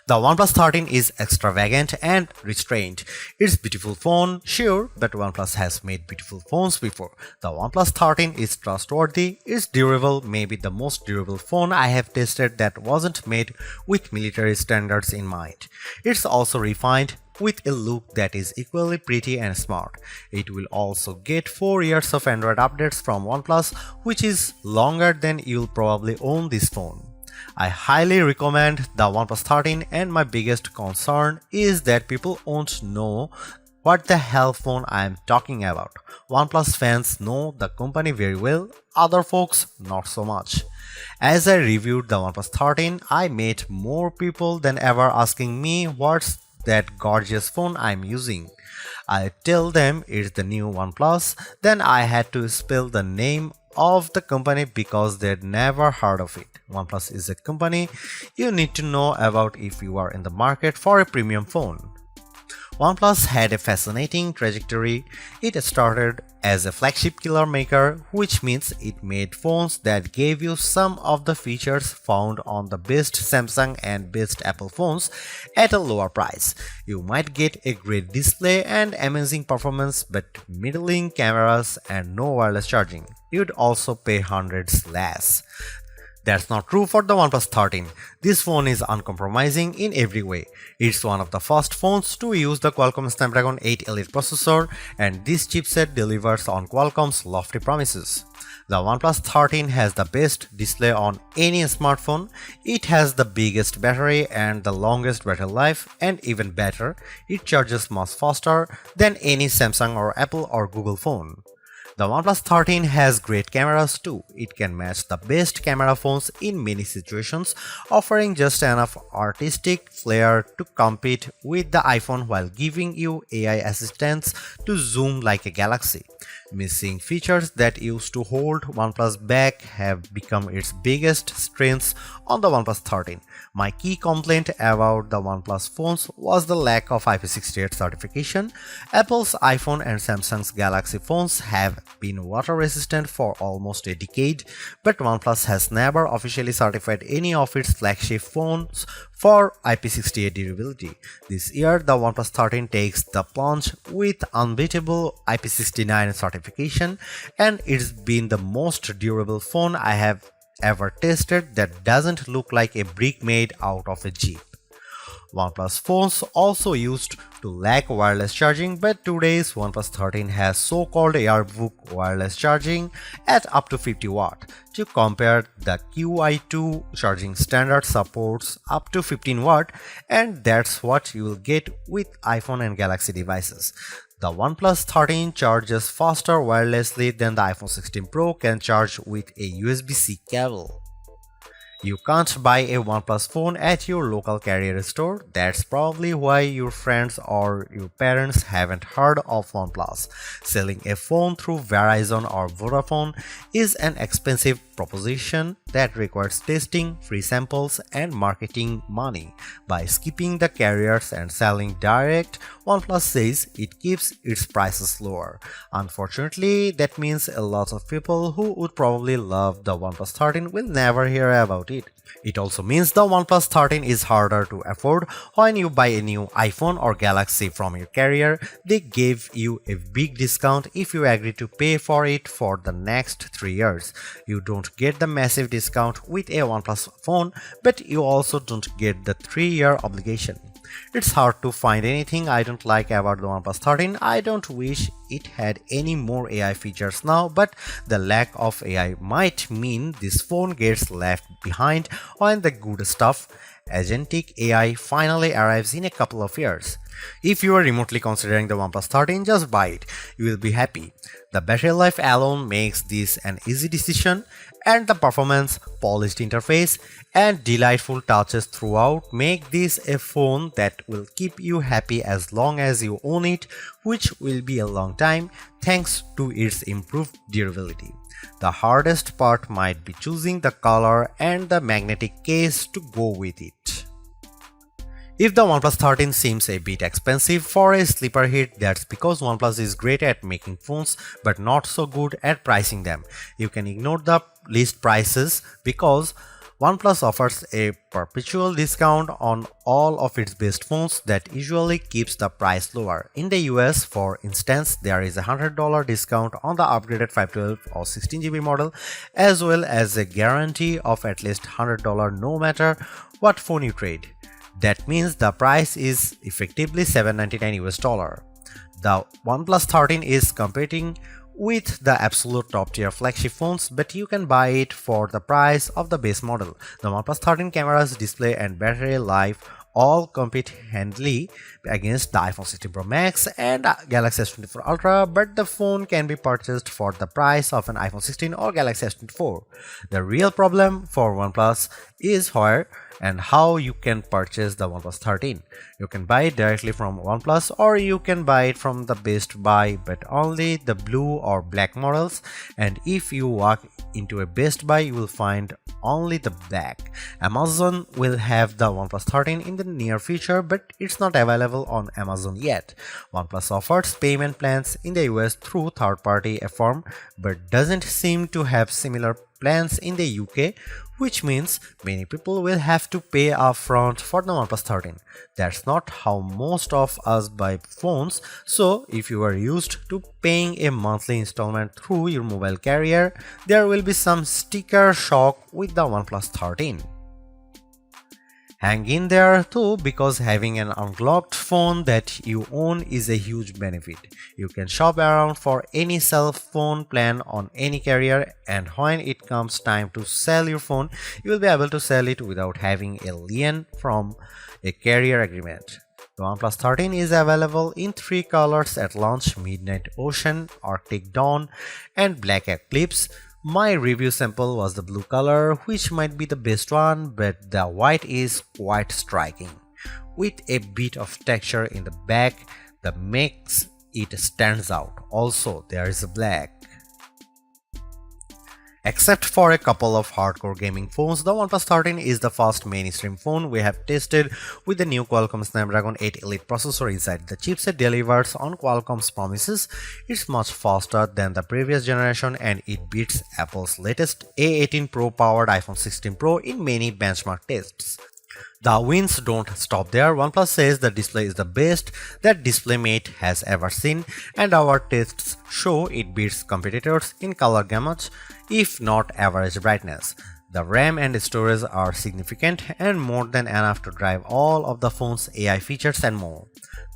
The OnePlus 13 is extravagant and restrained. It's a beautiful phone, sure, but OnePlus has made beautiful phones before. The OnePlus 13 is trustworthy, it's durable, maybe the most durable phone I have tested that wasn't made with military standards in mind. It's also refined, with a look that is equally pretty and smart. It will also get 4 years of Android updates from OnePlus, which is longer than you'll probably own this phone. I highly recommend the OnePlus 13, and my biggest concern is that people won't know what the hell phone I am talking about. OnePlus fans know the company very well, other folks not so much. As I reviewed the OnePlus 13, I met more people than ever asking me what's that gorgeous phone I'm using. I tell them it's the new OnePlus, then I had to spell the name of the company because they'd never heard of it. OnePlus is a company you need to know about if you are in the market for a premium phone. OnePlus had a fascinating trajectory. It started as a flagship killer maker, which means it made phones that gave you some of the features found on the best Samsung and best Apple phones at a lower price. You might get a great display and amazing performance, but middling cameras and no wireless charging. You'd also pay hundreds less. That's not true for the OnePlus 13. This phone is uncompromising in every way. It's one of the first phones to use the Qualcomm Snapdragon 8 Elite processor, and this chipset delivers on Qualcomm's lofty promises. The OnePlus 13 has the best display on any smartphone. It has the biggest battery and the longest battery life, and even better, it charges much faster than any Samsung or Apple or Google phone. The OnePlus 13 has great cameras too. It can match the best camera phones in many situations, offering just enough artistic flair to compete with the iPhone while giving you AI assistants to zoom like a galaxy. Missing features that used to hold OnePlus back have become its biggest strengths on the OnePlus 13. My key complaint about the OnePlus phones was the lack of IP68 certification. Apple's iPhone and Samsung's Galaxy phones have been water resistant for almost a decade, but OnePlus has never officially certified any of its flagship phones for IP68 durability. This year, the OnePlus 13 takes the plunge with unbeatable IP69 certification, and it's been the most durable phone I have ever tested that doesn't look like a brick made out of a Jeep. OnePlus phones also used to lack wireless charging, but today's OnePlus 13 has so-called Airbook wireless charging at up to 50 watt. To compare, the QI2 charging standard supports up to 15 watt, and that's what you will get with iPhone and Galaxy devices. The OnePlus 13 charges faster wirelessly than the iPhone 16 Pro can charge with a USB-C cable. You can't buy a OnePlus phone at your local carrier store. That's probably why your friends or your parents haven't heard of OnePlus. Selling a phone through Verizon or Vodafone is an expensive proposition that requires testing, free samples, and marketing money. By skipping the carriers and selling direct, OnePlus says it keeps its prices lower. Unfortunately, that means a lot of people who would probably love the OnePlus 13 will never hear about it. It also means the OnePlus 13 is harder to afford. When you buy a new iPhone or Galaxy from your carrier, they give you a big discount if you agree to pay for it for the next 3 years. You don't get the massive discount with a OnePlus phone, but you also don't get the 3-year obligation. It's hard to find anything I don't like about the OnePlus 13. I don't wish it had any more AI features now, but the lack of AI might mean this phone gets left behind when the good stuff, agentic AI, finally arrives in a couple of years. If you are remotely considering the OnePlus 13, just buy it. You will be happy. The battery life alone makes this an easy decision, and the performance, polished interface, and delightful touches throughout make this a phone that will keep you happy as long as you own it, which will be a long time thanks to its improved durability. The hardest part might be choosing the color and the magnetic case to go with it. If the OnePlus 13 seems a bit expensive for a sleeper hit, that's because OnePlus is great at making phones but not so good at pricing them. You can ignore the list prices because OnePlus offers a perpetual discount on all of its best phones that usually keeps the price lower. In the US, for instance, there is a $100 discount on the upgraded 512 or 16GB model, as well as a guarantee of at least $100 no matter what phone you trade. That means the price is effectively $799 US. The OnePlus 13 is competing with the absolute top tier flagship phones, but you can buy it for the price of the base model. The OnePlus 13 cameras, display and battery life all compete handily against the iPhone 16 Pro Max and Galaxy S24 Ultra, but the phone can be purchased for the price of an iPhone 16 or Galaxy S24. The real problem for OnePlus is where and how you can purchase the OnePlus 13. You can buy it directly from OnePlus, or you can buy it from the Best Buy, but only the blue or black models, and if you walk into a Best Buy you will find only the black. Amazon will have the OnePlus 13 in the near future, but it's not available on Amazon yet. OnePlus offers payment plans in the US through third-party firm, but doesn't seem to have similar plans in the UK, which means many people will have to pay upfront for the OnePlus 13. That's not how most of us buy phones, so if you are used to paying a monthly installment through your mobile carrier, there will be some sticker shock with the OnePlus 13. Hang in there too, because having an unlocked phone that you own is a huge benefit. You can shop around for any cell phone plan on any carrier, and when it comes time to sell your phone, you will be able to sell it without having a lien from a carrier agreement. The OnePlus 13 is available in 3 colors at launch: Midnight Ocean, Arctic Dawn, and Black Eclipse. My review sample was the blue color, which might be the best one, but the white is quite striking, with a bit of texture in the back that makes it stands out. Also, there is a black. Except for a couple of hardcore gaming phones, the OnePlus 13 is the first mainstream phone we have tested with the new Qualcomm Snapdragon 8 Elite processor inside. The chipset delivers on Qualcomm's promises. It's much faster than the previous generation, and it beats Apple's latest A18 Pro powered iPhone 16 Pro in many benchmark tests. The wins don't stop there. OnePlus says the display is the best that DisplayMate has ever seen, and our tests show it beats competitors in color gamut, if not average brightness. The RAM and storage are significant and more than enough to drive all of the phone's AI features and more.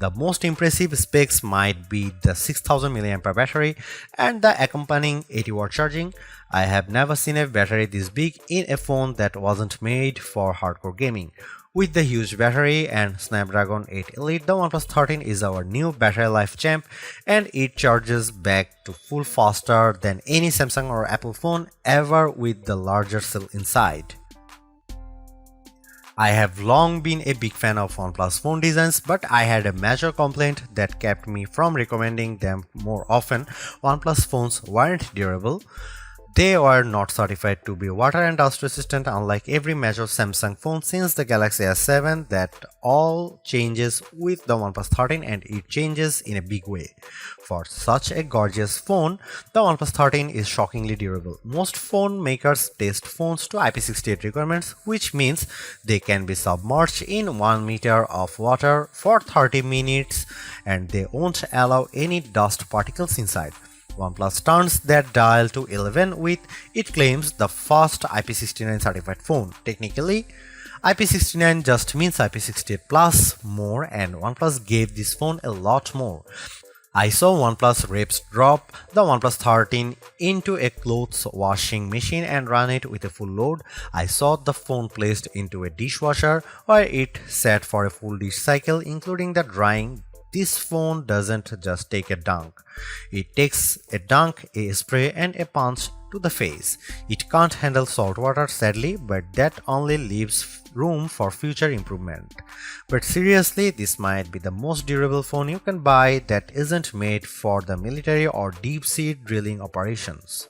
The most impressive specs might be the 6000 mAh battery and the accompanying 80-watt charging. I have never seen a battery this big in a phone that wasn't made for hardcore gaming. With the huge battery and Snapdragon 8 Elite, the OnePlus 13 is our new battery life champ, and it charges back to full faster than any Samsung or Apple phone ever with the larger cell inside. I have long been a big fan of OnePlus phone designs, but I had a major complaint that kept me from recommending them more often. OnePlus phones weren't durable. They were not certified to be water and dust resistant, unlike every major Samsung phone since the Galaxy S7. That all changes with the OnePlus 13, and it changes in a big way. For such a gorgeous phone, the OnePlus 13 is shockingly durable. Most phone makers test phones to IP68 requirements, which means they can be submerged in 1 meter of water for 30 minutes and they won't allow any dust particles inside. OnePlus turns that dial to 11 with, it claims, the first IP69 certified phone. Technically, IP69 just means IP68 plus more, and OnePlus gave this phone a lot more. I saw OnePlus reps drop the OnePlus 13 into a clothes washing machine and run it with a full load. I saw the phone placed into a dishwasher where it sat for a full dish cycle, including the drying. This phone doesn't just take a dunk. It takes a dunk, a spray, and a punch to the face. It can't handle salt water, sadly, but that only leaves room for future improvement. But seriously, this might be the most durable phone you can buy that isn't made for the military or deep-sea drilling operations.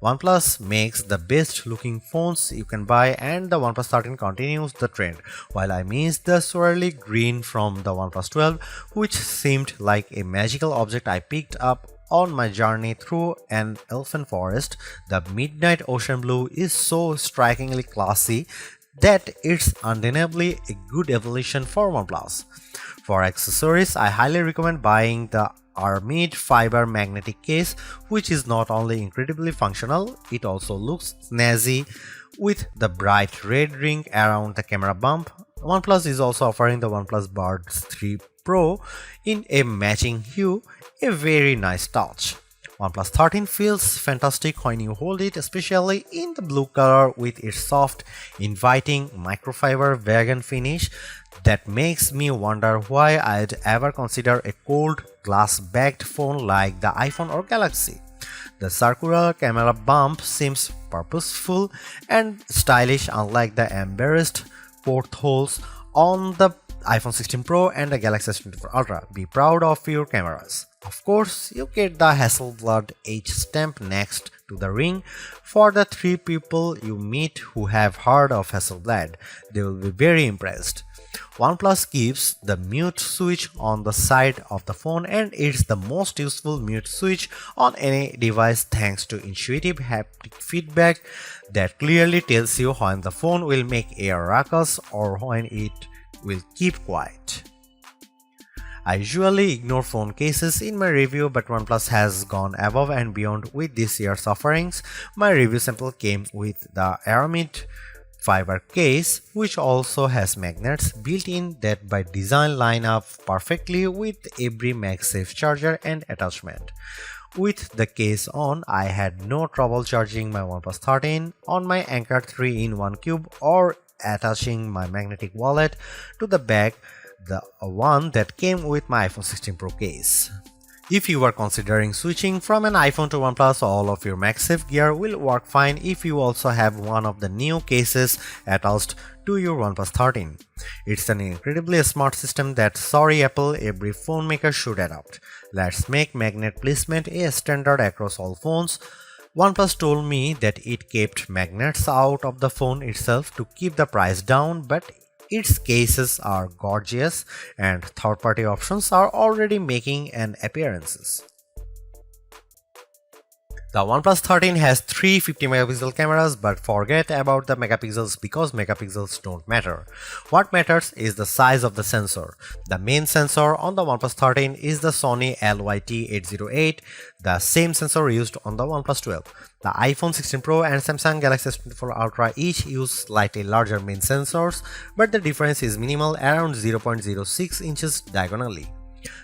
OnePlus makes the best looking phones you can buy, and the OnePlus 13 continues the trend, while I miss the swirly green from the OnePlus 12, which seemed like a magical object I picked up on my journey through an elfin forest. The midnight ocean blue is so strikingly classy that it's undeniably a good evolution for OnePlus. For accessories, I highly recommend buying the Armid fiber magnetic case, which is not only incredibly functional, it also looks snazzy with the bright red ring around the camera bump. OnePlus is also offering the OnePlus Buds 3 Pro in a matching hue, a very nice touch. OnePlus 13 feels fantastic when you hold it, especially in the blue color with its soft, inviting microfiber vegan finish that makes me wonder why I'd ever consider a cold glass-backed phone like the iPhone or Galaxy. The circular camera bump seems purposeful and stylish, unlike the embarrassed portholes on the iPhone 16 Pro and the Galaxy S24 Ultra. Be proud of your cameras. Of course, you get the Hasselblad H stamp next to the ring. For the 3 people you meet who have heard of Hasselblad, they will be very impressed. OnePlus gives the mute switch on the side of the phone, and it's the most useful mute switch on any device thanks to intuitive haptic feedback that clearly tells you when the phone will make a ruckus or when it will keep quiet. I usually ignore phone cases in my review, but OnePlus has gone above and beyond with this year's offerings. My review sample came with the Aramid fiber case, which also has magnets built in that by design line up perfectly with every MagSafe charger and attachment. With the case on, I had no trouble charging my OnePlus 13 on my Anker 3-in-1 cube or attaching my magnetic wallet to the bag, the one that came with my iPhone 16 Pro case. If you are considering switching from an iPhone to OnePlus, all of your MagSafe gear will work fine if you also have one of the new cases attached to your OnePlus 13. It's an incredibly smart system that, sorry Apple, every phone maker should adopt. Let's make magnet placement a standard across all phones. OnePlus told me that it kept magnets out of the phone itself to keep the price down, but its cases are gorgeous and third-party options are already making an appearance. The OnePlus 13 has 3 50-megapixel cameras, but forget about the megapixels because megapixels don't matter. What matters is the size of the sensor. The main sensor on the OnePlus 13 is the Sony LYT-808, the same sensor used on the OnePlus 12. The iPhone 16 Pro and Samsung Galaxy S24 Ultra each use slightly larger main sensors, but the difference is minimal, around 0.06 inches diagonally.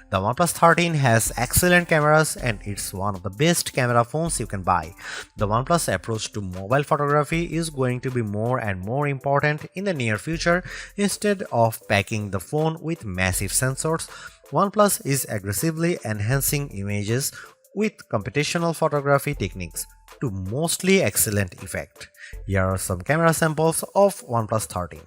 The OnePlus 13 has excellent cameras and it's one of the best camera phones you can buy. The OnePlus approach to mobile photography is going to be more and more important in the near future. Instead of packing the phone with massive sensors, OnePlus is aggressively enhancing images with computational photography techniques to mostly excellent effect. Here are some camera samples of OnePlus 13.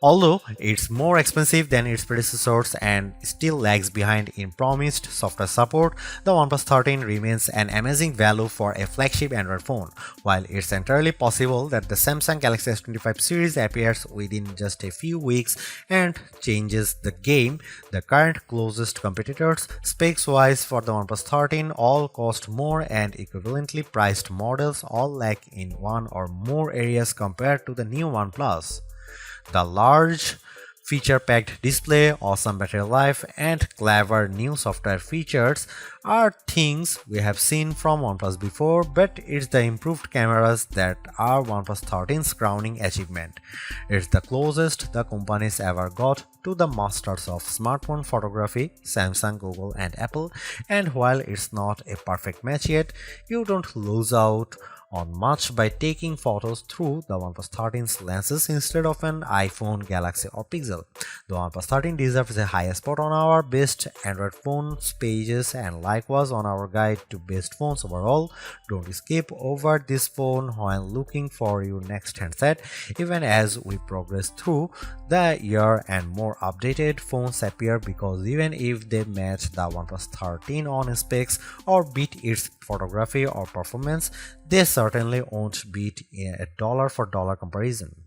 Although it's more expensive than its predecessors and still lags behind in promised software support, the OnePlus 13 remains an amazing value for a flagship Android phone. While it's entirely possible that the Samsung Galaxy S25 series appears within just a few weeks and changes the game, the current closest competitors, specs-wise for the OnePlus 13, all cost more and equivalently priced models all lack in one or more areas compared to the new OnePlus. The large feature-packed display, awesome battery life, and clever new software features are things we have seen from OnePlus before, but it's the improved cameras that are OnePlus 13's crowning achievement. It's the closest the companies ever got to the masters of smartphone photography, Samsung, Google, and Apple, and while it's not a perfect match yet, you don't lose out on much by taking photos through the OnePlus 13's lenses instead of an iPhone, Galaxy or Pixel. The OnePlus 13 deserves a high spot on our best Android phones pages and likewise on our guide to best phones overall. Don't skip over this phone while looking for your next handset. Even as we progress through the year and more updated phones appear, because even if they match the OnePlus 13 on specs or beat its photography or performance, they certainly won't beat a dollar for dollar comparison.